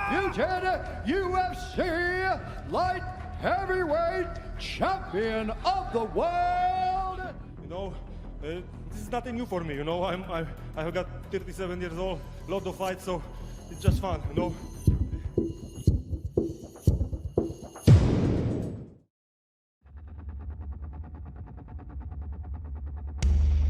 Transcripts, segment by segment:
undisputed UFC light heavyweight champion of the world. You know, this is nothing new for me. You know, I have got 37 years old, lot of fights, so it's just fun. You know.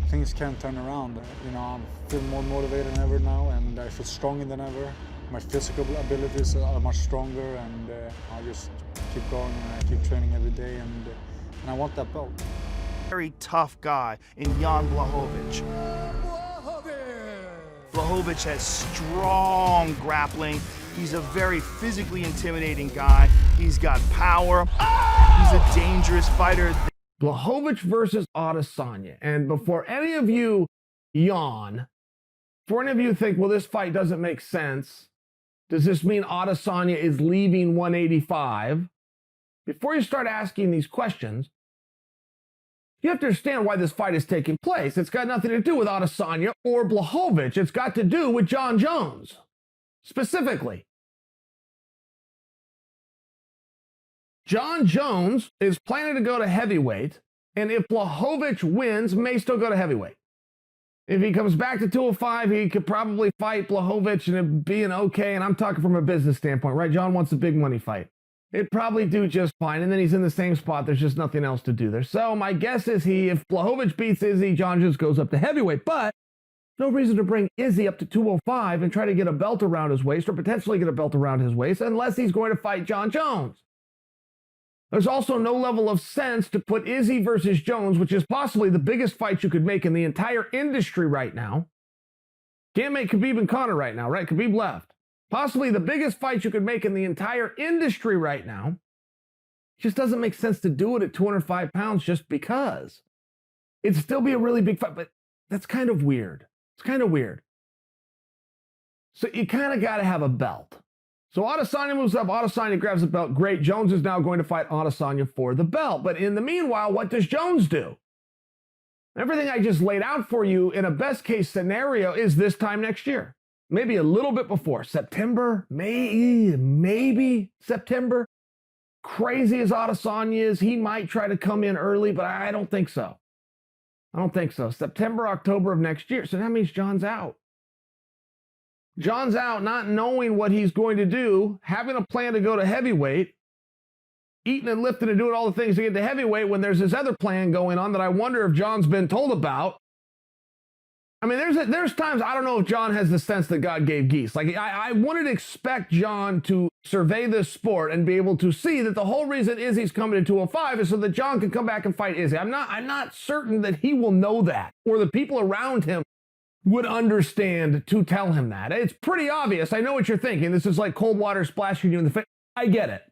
Things can turn around. You know, I feel more motivated than ever now, and I feel stronger than ever. My physical abilities are much stronger, and I just keep going and I keep training every day, and I want that belt. Very tough guy in Jan Blachowicz. Blachowicz has strong grappling. He's a very physically intimidating guy. He's got power. He's a dangerous fighter. Blachowicz versus Adesanya. And before any of you yawn, before any of you think, well, this fight doesn't make sense, does this mean Adesanya is leaving 185? Before you start asking these questions, you have to understand why this fight is taking place. It's got nothing to do with Adesanya or Blachowicz. It's got to do with Jon Jones, specifically. Jon Jones is planning to go to heavyweight, and if Blachowicz wins, may still go to heavyweight. If he comes back to 205, he could probably fight Blachowicz and it'd be an okay, and I'm talking from a business standpoint, right? Jon wants a big money fight. It'd probably do just fine, and then he's in the same spot. There's just nothing else to do there. So my guess is if Blachowicz beats Izzy, Jon just goes up to heavyweight, but no reason to bring Izzy up to 205 and try to get a belt around his waist or potentially get a belt around his waist unless he's going to fight Jon Jones. There's also no level of sense to put Izzy versus Jones, which is possibly the biggest fight you could make in the entire industry right now. Can't make Khabib and Conor right now, right? Khabib left. Possibly the biggest fight you could make in the entire industry right now. It just doesn't make sense to do it at 205 pounds just because. It'd still be a really big fight, but that's kind of weird. It's kind of weird. So you kind of got to have a belt. So Adesanya moves up, Adesanya grabs the belt. Great, Jones is now going to fight Adesanya for the belt. But in the meanwhile, what does Jones do? Everything I just laid out for you in a best case scenario is this time next year. Maybe a little bit before. September, maybe September. Crazy as Adesanya is, he might try to come in early, but I don't think so. I don't think so. September, October of next year. So that means Jon's out. Jon's out not knowing what he's going to do, having a plan to go to heavyweight, eating and lifting and doing all the things to get to heavyweight when there's this other plan going on that I wonder if Jon's been told about. I mean, there's times I don't know if Jon has the sense that God gave geese. Like, I wouldn't expect Jon to survey this sport and be able to see that the whole reason Izzy's coming to 205 is so that Jon can come back and fight Izzy. I'm not certain that he will know that, or the people around him would understand to tell him that. It's pretty obvious. I know what you're thinking. This is like cold water splashing you in the face. I get it.